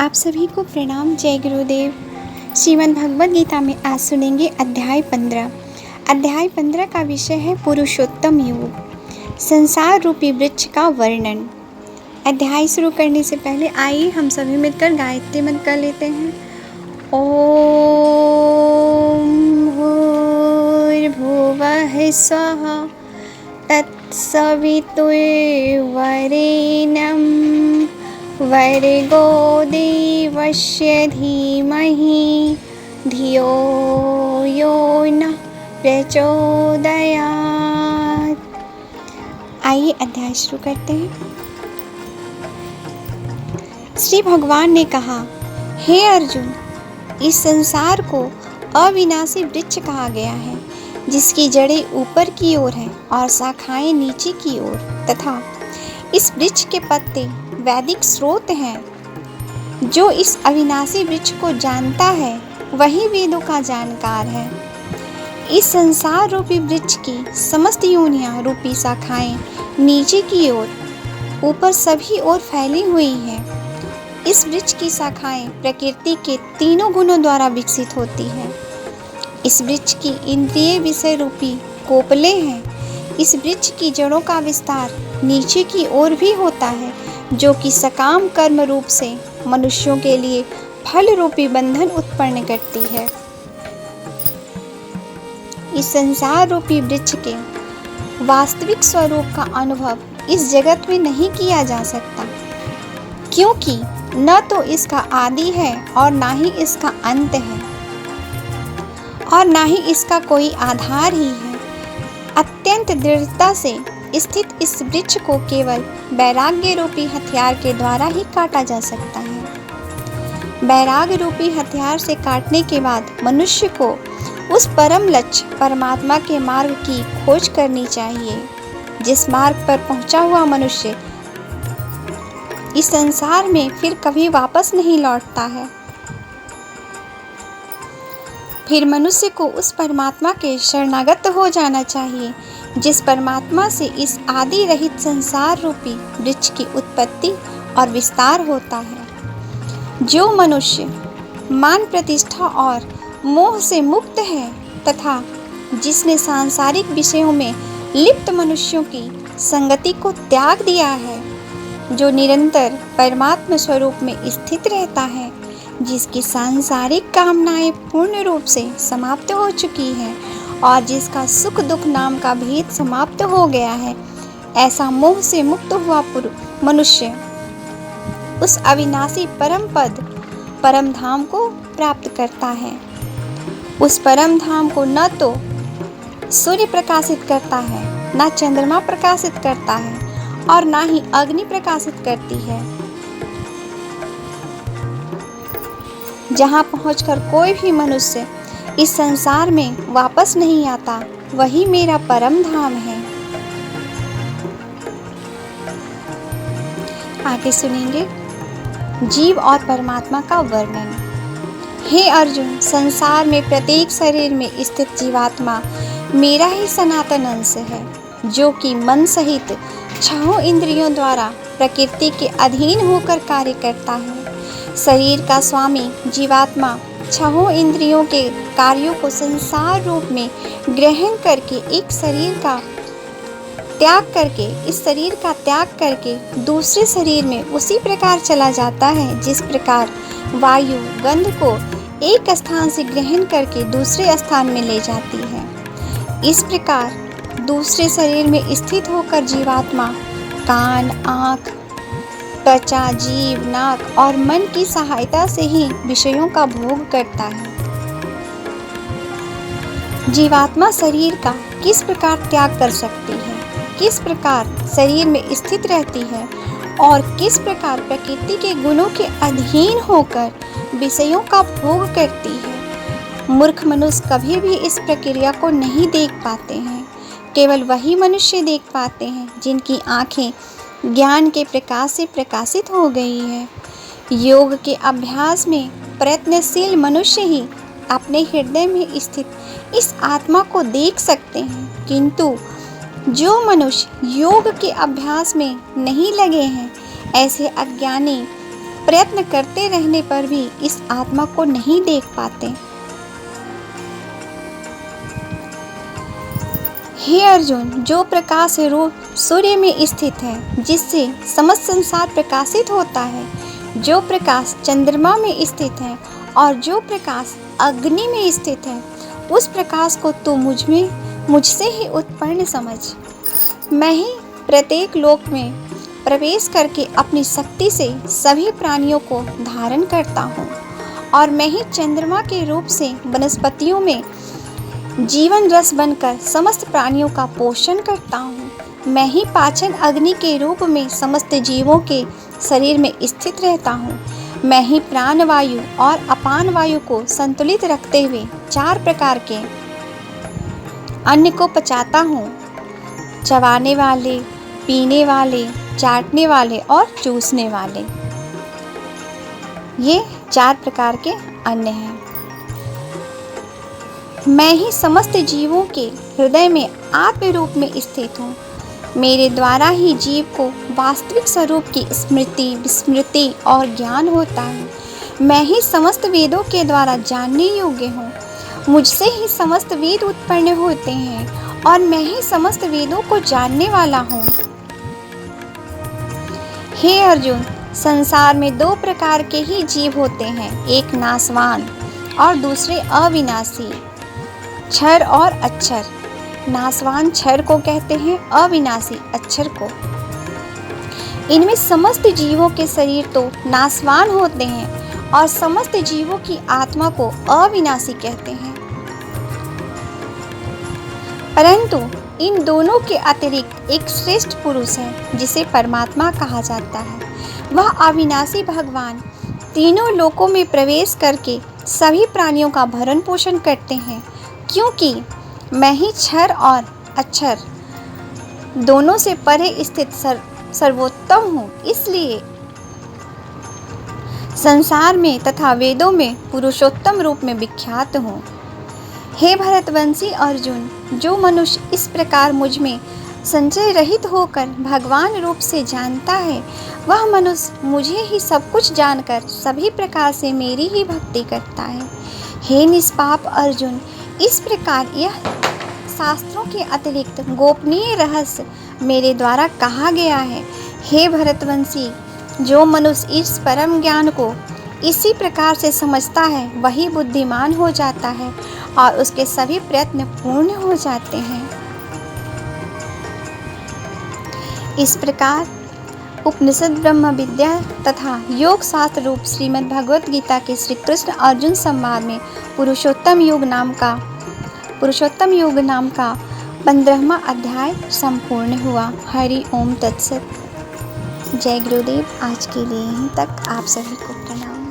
आप सभी को प्रणाम। जय गुरुदेव। श्रीमद् भगवद गीता में आज सुनेंगे अध्याय 15। अध्याय 15 का विषय है पुरुषोत्तम योग, संसार रूपी वृक्ष का वर्णन। अध्याय शुरू करने से पहले आइए हम सभी मिलकर गायत्री मंत्र कर लेते हैं। ओम भूर्भुवः स्वः तत्सवितुर्वरेण्यं भर्गो देवस्य धीमहि धियो यो नः प्रचोदयात्। आइए अध्याय शुरू करते हैं। श्री भगवान ने कहा, हे अर्जुन, इस संसार को अविनाशी वृक्ष कहा गया है, जिसकी जड़ें ऊपर की ओर हैं और शाखाएं नीचे की ओर, तथा इस वृक्ष के पत्ते वैदिक स्रोत हैं। जो इस अविनाशी वृक्ष को जानता है वही वेदों का जानकार है। इस संसार रूपी वृक्ष की समस्त योनियां रूपी शाखाएं नीचे की ओर, ऊपर सभी ओर फैली हुई हैं। इस वृक्ष की शाखाएं प्रकृति के तीनों गुणों द्वारा विकसित होती हैं। इस वृक्ष की इंद्रिय विषय रूपी कोपले हैं। इस वृक्ष की जड़ों का विस्तार नीचे की ओर भी होता है, जो कि सकाम कर्म रूप से मनुष्यों के लिए फल रूपी बंधन उत्पन्न करती है। इस संसार रूपी वृक्ष के वास्तविक स्वरूप का अनुभव इस जगत में नहीं किया जा सकता, क्योंकि न तो इसका आदि है और ना ही इसका अंत है, और ना ही इसका कोई आधार ही है। अत्यंत दृढ़ता से स्थित इस वृक्ष को केवल वैराग्य रूपी हथियार के द्वारा ही काटा जा सकता है। वैराग्य रूपी हथियार से काटने के बाद मनुष्य को उस परम लक्ष्य परमात्मा के मार्ग की खोज करनी चाहिए, जिस मार्ग पर पहुंचा हुआ मनुष्य इस संसार में फिर कभी वापस नहीं लौटता है। फिर मनुष्य को उस परमात्मा के शरणागत हो जाना चाहिए, जिस परमात्मा से इस आदि रहित संसार रूपी वृक्ष की उत्पत्ति और विस्तार होता है। जो मनुष्य मान प्रतिष्ठा और मोह से मुक्त है तथा जिसने सांसारिक विषयों में लिप्त मनुष्यों की संगति को त्याग दिया है, जो निरंतर परमात्मा स्वरूप में स्थित रहता है, जिसकी सांसारिक कामनाएं पूर्ण रूप से समाप्त हो चुकी हैं और जिसका सुख दुख नाम का भेद समाप्त हो गया है, ऐसा मोह से मुक्त हुआ मनुष्य उस अविनाशी परम पद परम धाम को प्राप्त करता है। उस परम धाम को न तो सूर्य प्रकाशित करता है, न चंद्रमा प्रकाशित करता है और ना ही अग्नि प्रकाशित करती है। जहाँ पहुंचकर कोई भी मनुष्य इस संसार में वापस नहीं आता, वही मेरा परम धाम है। आगे सुनेंगे जीव और परमात्मा का वर्णन। हे अर्जुन, संसार में प्रत्येक शरीर में स्थित जीवात्मा मेरा ही सनातन अंश है, जो कि मन सहित छहों इंद्रियों द्वारा प्रकृति के अधीन होकर कार्य करता है। शरीर का स्वामी जीवात्मा छहों इंद्रियों के कार्यों को संसार रूप में ग्रहण करके इस शरीर का त्याग करके दूसरे शरीर में उसी प्रकार चला जाता है, जिस प्रकार वायु गंध को एक स्थान से ग्रहण करके दूसरे स्थान में ले जाती है। इस प्रकार दूसरे शरीर में स्थित होकर जीवात्मा कान, आँख, त्वचा, जीभ, नाक और मन की सहायता से ही विषयों का भोग करता है। जीवात्मा शरीर का किस प्रकार त्याग कर सकती है, किस प्रकार शरीर में स्थित रहती है और किस प्रकार प्रकृति के गुणों के अधीन होकर विषयों का भोग करती है, मूर्ख मनुष्य कभी भी इस प्रक्रिया को नहीं देख पाते हैं। केवल वही मनुष्य देख पाते हैं जिनकी आँखें ज्ञान के प्रकाश से प्रकाशित हो गई है। योग के अभ्यास में प्रयत्नशील मनुष्य ही अपने हृदय में स्थित इस आत्मा को देख सकते हैं, किंतु जो मनुष्य योग के अभ्यास में नहीं लगे हैं, ऐसे अज्ञानी प्रयत्न करते रहने पर भी इस आत्मा को नहीं देख पाते। हे अर्जुन, जो प्रकाश रूप सूर्य में स्थित है, जिससे समस्त संसार प्रकाशित होता है, जो प्रकाश चंद्रमा में स्थित है और जो प्रकाश अग्नि में स्थित है, उस प्रकाश को तू मुझसे ही उत्पन्न समझ। मैं ही प्रत्येक लोक में प्रवेश करके अपनी शक्ति से सभी प्राणियों को धारण करता हूँ, और मैं ही चंद्रमा के रूप से वनस्पतियों में जीवन रस बनकर समस्त प्राणियों का पोषण करता हूँ। मैं ही पाचन अग्नि के रूप में समस्त जीवों के शरीर में स्थित रहता हूँ। मैं ही प्राण वायु और अपान वायु को संतुलित रखते हुए 4 प्रकार के अन्न को पचाता हूँ: चबाने वाले, पीने वाले, चाटने वाले और चूसने वाले। ये 4 प्रकार के अन्न हैं। मैं ही समस्त जीवों के हृदय में आत्म रूप में स्थित हूँ। मेरे द्वारा ही जीव को वास्तविक स्वरूप की स्मृति, विस्मृति और ज्ञान होता है। मैं ही समस्त वेदों के द्वारा जानने योग्य हूँ। मुझसे ही समस्त वेद उत्पन्न होते हैं और मैं ही समस्त वेदों को जानने वाला हूँ। हे अर्जुन, संसार में 2 प्रकार के ही जीव होते हैं, एक नाशवान और दूसरे अविनाशी, क्षर और अक्षर। नाशवान क्षर को कहते हैं, अविनाशी अक्षर को। इनमें समस्त जीवों के शरीर तो नाशवान होते हैं और समस्त जीवों की आत्मा को अविनाशी कहते हैं, परंतु इन दोनों के अतिरिक्त एक श्रेष्ठ पुरुष है जिसे परमात्मा कहा जाता है। वह अविनाशी भगवान तीनों लोकों में प्रवेश करके सभी प्राणियों का भरण पोषण करते हैं। क्योंकि मैं ही क्षर और अक्षर दोनों से परे स्थित सर्वोत्तम हूँ, इसलिए संसार में तथा वेदों में पुरुषोत्तम रूप में विख्यात हूँ। हे भरतवंशी अर्जुन, जो मनुष्य इस प्रकार मुझ में संचय रहित होकर भगवान रूप से जानता है, वह मनुष्य मुझे ही सब कुछ जानकर सभी प्रकार से मेरी ही भक्ति करता है। हे निष्पाप अर्जुन, इस प्रकार यह शास्त्रों के अतिरिक्त गोपनीय रहस्य मेरे द्वारा कहा गया है। हे भरतवंशी, जो मनुष्य इस परम ज्ञान को इसी प्रकार से समझता है, वही बुद्धिमान हो जाता है और उसके सभी प्रयत्न पूर्ण हो जाते हैं। इस प्रकार उपनिषद, ब्रह्म विद्या तथा योग शास्त्र रूप श्रीमद् भगवत गीता के श्री कृष्ण अर्जुन संवाद में पुरुषोत्तम योग नाम का 15वां अध्याय संपूर्ण हुआ। हरि ओम तत्सत। जय गुरुदेव। आज के लिए यहीं तक। आप सभी को प्रणाम।